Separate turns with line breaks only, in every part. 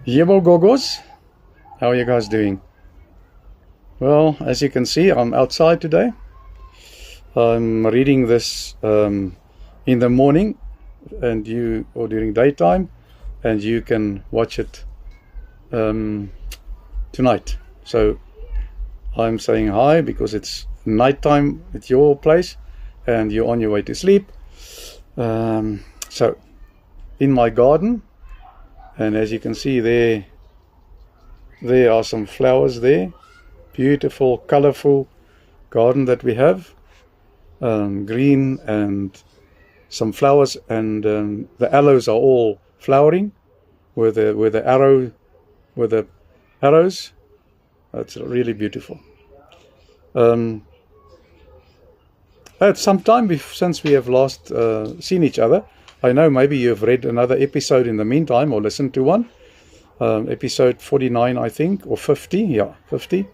Yebo Gogos, how are you guys doing? Well, as you can see, I'm outside today. I'm reading this in the morning, or during daytime, and you can watch it tonight. So I'm saying hi because it's nighttime at your place, and you're on your way to sleep. So in my garden, and as you can see there are some flowers there. Beautiful, colorful garden that we have. Green and some flowers, and the aloes are all flowering with the arrows. That's really beautiful. It's some time since we have last seen each other. I know maybe you have read another episode in the meantime, or listened to one. Episode 49, I think, or 50. Yeah, 50.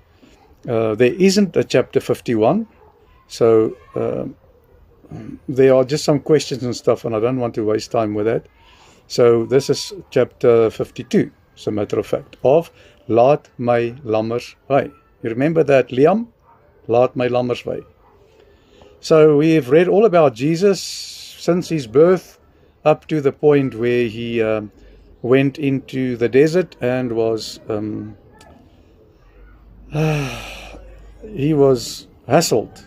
There isn't a chapter 51. So there are just some questions and stuff, and I don't want to waste time with that. So this is chapter 52, as a matter of fact, of Laat my lammers wy. You remember that, Liam? Laat my lammers wy. So we've read all about Jesus since his birth up to the point where he went into the desert and was he was hassled.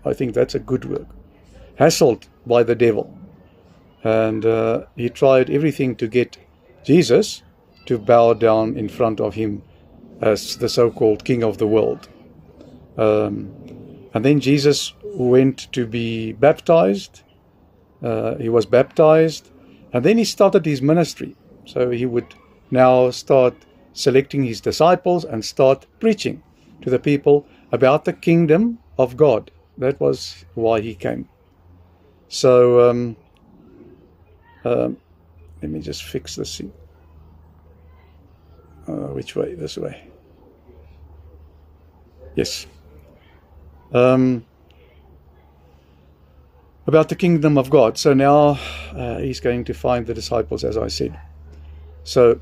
I think that's a good word. Hassled by the devil. And he tried everything to get Jesus to bow down in front of him as the so-called king of the world. And then Jesus went to be baptized. He was baptized. And then he started his ministry. So he would now start selecting his disciples and start preaching to the people about the kingdom of God. That was why he came. So let me just fix this thing. Which way? This way. Yes. About the kingdom of God. So now he's going to find the disciples, as I said. So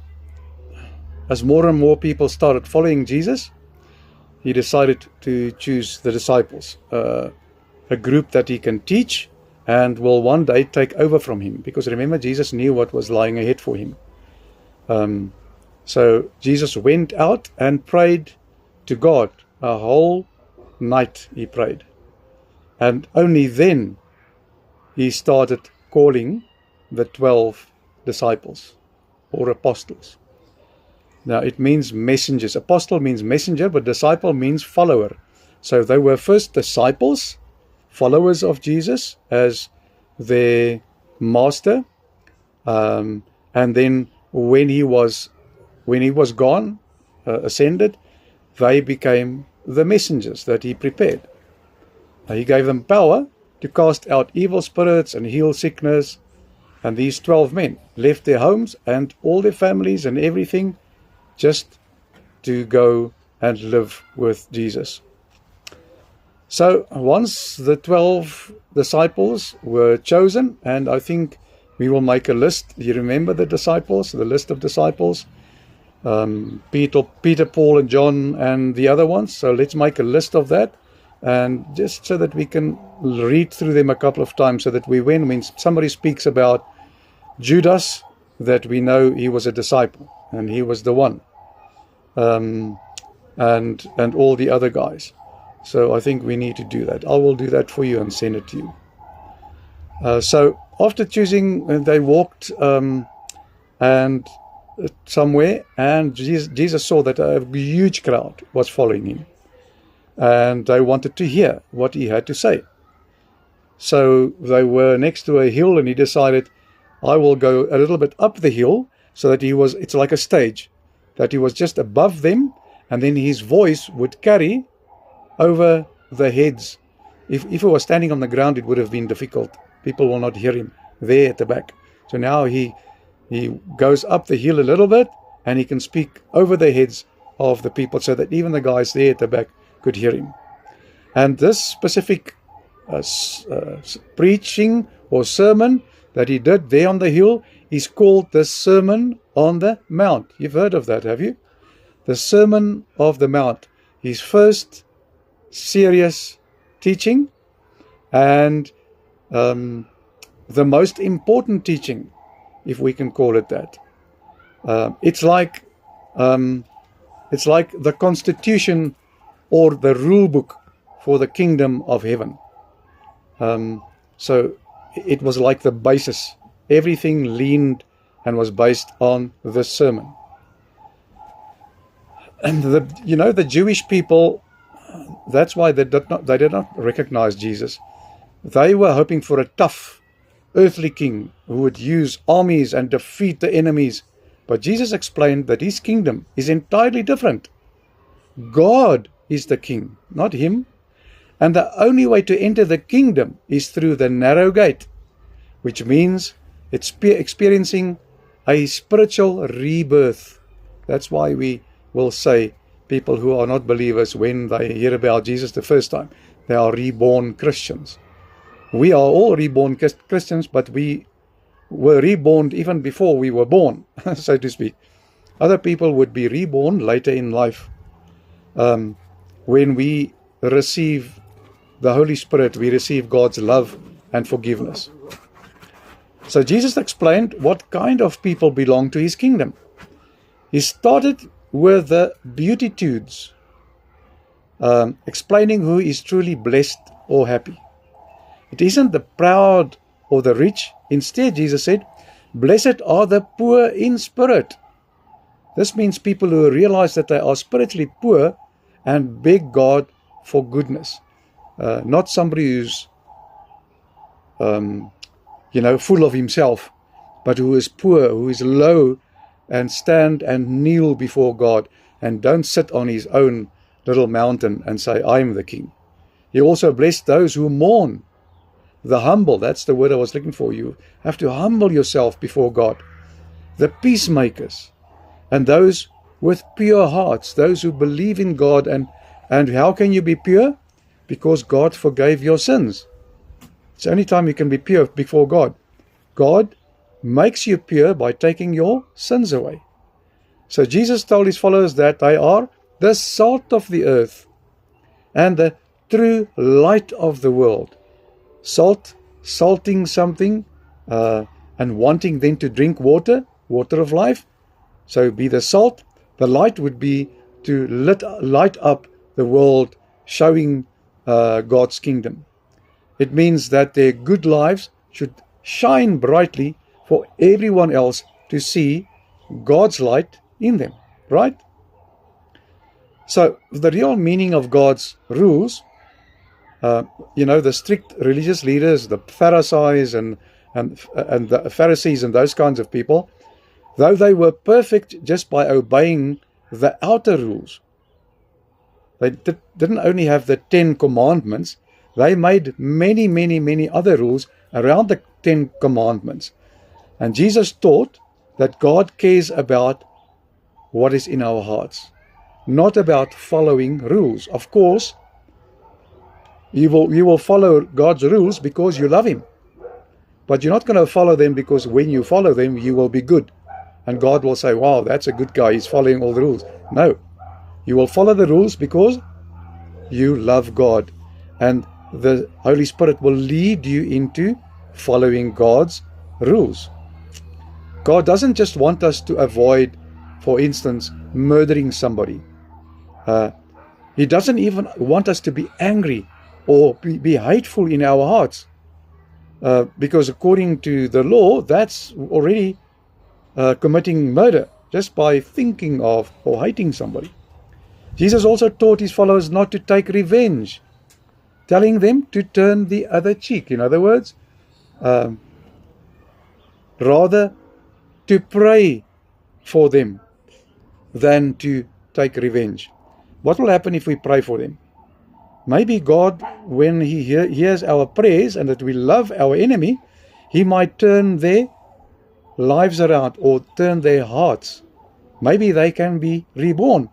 as more and more people started following Jesus, he decided to choose the disciples, a group that he can teach and will one day take over from him. Because remember, Jesus knew what was lying ahead for him. So Jesus went out and prayed to God. A whole night he prayed. And only then he started calling the 12 disciples or apostles. Now it means messengers. Apostle means messenger, but disciple means follower. So they were first disciples, followers of Jesus as their master. And then when he was gone, ascended, they became the messengers that he prepared. He gave them power to cast out evil spirits and heal sickness. And these 12 men left their homes and all their families and everything just to go and live with Jesus. So once the 12 disciples were chosen, and I think we will make a list. You remember the disciples, the list of disciples? Peter, Paul, and John, and the other ones. So let's make a list of that, and just so that we can read through them a couple of times, so that when somebody speaks about Judas, that we know he was a disciple and he was the one, and all the other guys. So I think we need to do that. I will do that for you and send it to you. So after choosing, they walked and somewhere, and Jesus saw that a huge crowd was following him, and they wanted to hear what he had to say. So they were next to a hill, and he decided, I will go a little bit up the hill, so that it's like a stage, that he was just above them, and then his voice would carry over the heads. If he was standing on the ground, it would have been difficult. People will not hear him there at the back. So now he goes up the hill a little bit, and he can speak over the heads of the people, so that even the guys there at the back could hear him. And this specific preaching or sermon that he did there on the hill is called the Sermon on the Mount. You've heard of that, have you? The Sermon of the Mount. His first serious teaching, and the most important teaching, if we can call it that. It's like the Constitution or the rule book for the kingdom of heaven. So it was like the basis. Everything leaned and was based on this sermon. And the Jewish people, that's why they did not recognize Jesus. They were hoping for a tough earthly king who would use armies and defeat the enemies. But Jesus explained that his kingdom is entirely different. God is the king, not him. And the only way to enter the kingdom is through the narrow gate, which means it's experiencing a spiritual rebirth. That's why we will say people who are not believers, when they hear about Jesus the first time, they are reborn Christians. We are all reborn Christians, but we were reborn even before we were born, so to speak. Other people would be reborn later in life. When we receive the Holy Spirit, we receive God's love and forgiveness. So Jesus explained what kind of people belong to his kingdom. He started with the Beatitudes, explaining who is truly blessed or happy. It isn't the proud or the rich. Instead, Jesus said, "Blessed are the poor in spirit." This means people who realize that they are spiritually poor and beg God for goodness. Not somebody who's, full of himself, but who is poor, who is low, and stand and kneel before God, and don't sit on his own little mountain and say, "I'm the king." He also blessed those who mourn. The humble, that's the word I was looking for. You have to humble yourself before God. The peacemakers, and those with pure hearts, those who believe in God. And how can you be pure? Because God forgave your sins. It's the only time you can be pure before God. God makes you pure by taking your sins away. So Jesus told his followers that they are the salt of the earth and the true light of the world. Salting something, and wanting them to drink water of life. So be the salt. The light would be to light up the world, showing God's kingdom. It means that their good lives should shine brightly for everyone else to see God's light in them, right? So the real meaning of God's rules, the strict religious leaders, the Pharisees and the Pharisees and those kinds of people, though they were perfect just by obeying the outer rules, they didn't only have the 10 commandments, they made many, many, many other rules around the 10 commandments. And Jesus taught that God cares about what is in our hearts, not about following rules. Of course, you will follow God's rules because you love him. But you're not going to follow them because when you follow them, you will be good. And God will say, "Wow, that's a good guy. He's following all the rules." No. You will follow the rules because you love God. And the Holy Spirit will lead you into following God's rules. God doesn't just want us to avoid, for instance, murdering somebody. He doesn't even want us to be angry or be hateful in our hearts. Because according to the law, that's already committing murder just by thinking of or hating somebody. Jesus also taught his followers not to take revenge, telling them to turn the other cheek. In other words, rather to pray for them than to take revenge. What will happen if we pray for them? Maybe God, when he hears our prayers and that we love our enemy, he might turn their lives around or turn their hearts. Maybe they can be reborn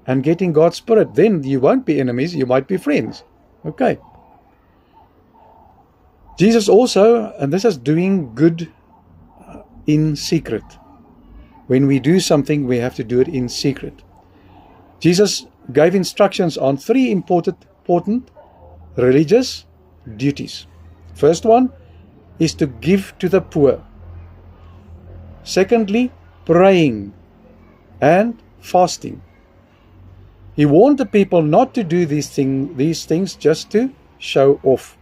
and get in God's Spirit. Then you won't be enemies, you might be friends. Okay. Jesus also, and this is doing good in secret. When we do something, we have to do it in secret. Jesus gave instructions on 3 important religious duties. First one is to give to the poor. Secondly, praying and fasting. He warned the people not to do these things just to show off.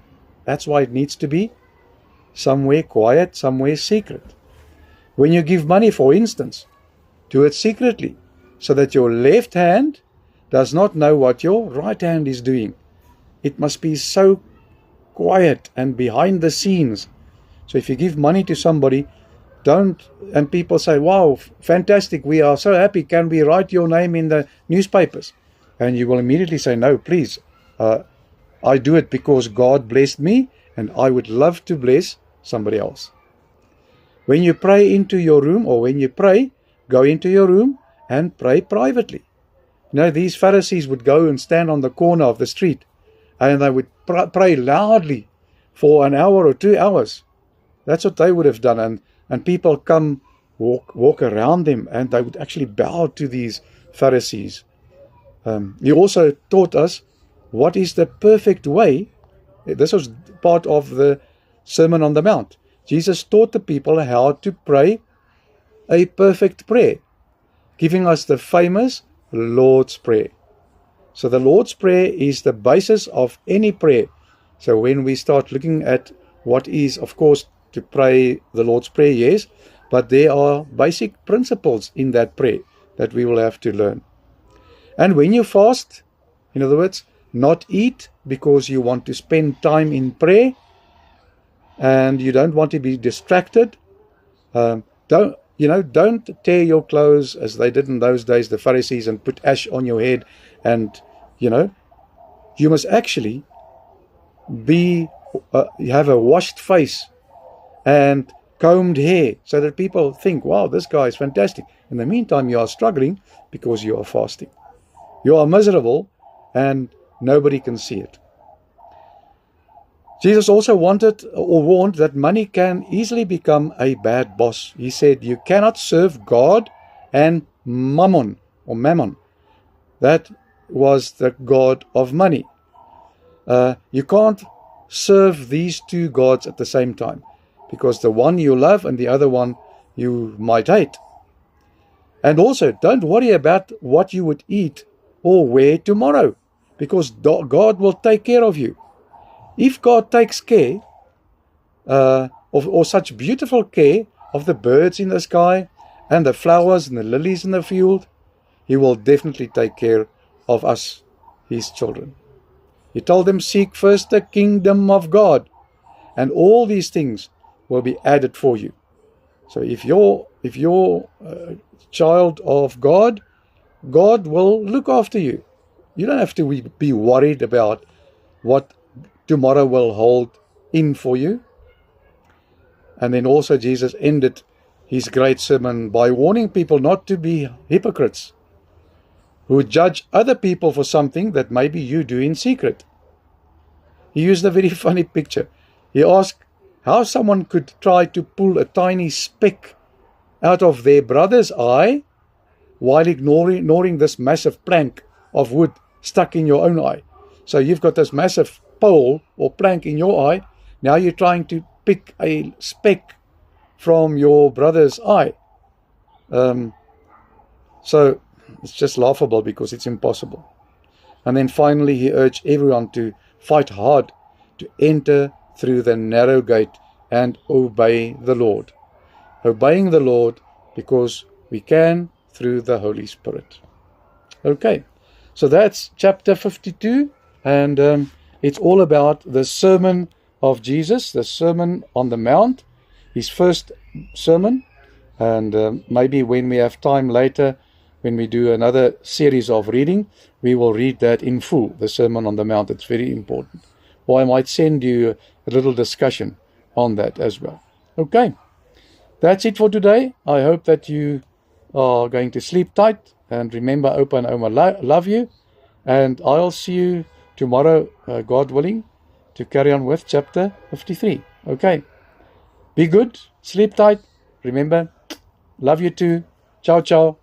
That's why it needs to be somewhere quiet, somewhere secret. When you give money, for instance, do it secretly, so that your left hand does not know what your right hand is doing. It must be so quiet and behind the scenes. So if you give money to somebody, and people say, wow, fantastic, we are so happy, can we write your name in the newspapers? And you will immediately say, no, please, I do it because God blessed me, and I would love to bless somebody else. When you pray into your room, or when you pray, go into your room and pray privately. You know, these Pharisees would go and stand on the corner of the street, and they would pray loudly for an hour or 2 hours. That's what they would have done. And people come, walk around them, and they would actually bow to these Pharisees. He also taught us what is the perfect way. This was part of the Sermon on the Mount. Jesus taught the people how to pray a perfect prayer, giving us the famous Lord's Prayer. So the Lord's Prayer is the basis of any prayer. So when we start looking at what is, of course, to pray the Lord's Prayer, yes, but there are basic principles in that prayer that we will have to learn. And when you fast, in other words, not eat because you want to spend time in prayer and you don't want to be distracted. Don't tear your clothes as they did in those days, the Pharisees, and put ash on your head. And, you must actually have a washed face and combed hair so that people think, wow, this guy is fantastic. In the meantime, you are struggling because you are fasting. You are miserable and nobody can see it. Jesus also warned that money can easily become a bad boss. He said, you cannot serve God and mammon. That was the god of money. You can't serve these 2 gods at the same time, because the one you love and the other one you might hate. And also, don't worry about what you would eat or wear tomorrow, because God will take care of you. If God takes care, or such beautiful care of the birds in the sky and the flowers and the lilies in the field, He will definitely take care of us, His children. He told them, seek first the kingdom of God, and all these things will be added for you. So if you're a child of God, God will look after you. You don't have to be worried about what tomorrow will hold in for you. And then also Jesus ended His great sermon by warning people not to be hypocrites who judge other people for something that maybe you do in secret. He used a very funny picture. He asked how someone could try to pull a tiny speck out of their brother's eye while ignoring this massive plank of wood stuck in your own eye. So you've got this massive pole or plank in your eye. Now you're trying to pick a speck from your brother's eye. So it's just laughable because it's impossible. And then finally he urged everyone to fight hard to enter through the narrow gate and obey the Lord. Obeying the Lord because we can through the Holy Spirit. Okay, so that's chapter 52, and it's all about the sermon of Jesus, the Sermon on the Mount, his first sermon. And maybe when we have time later, when we do another series of reading, we will read that in full, the Sermon on the Mount. It's very important. Or I might send you a little discussion on that as well. Okay, that's it for today. I hope that you are going to sleep tight. And remember, Opa and Oma love you. And I'll see you tomorrow, God willing, to carry on with chapter 53. Okay, be good, sleep tight. Remember, love you too. Ciao, ciao.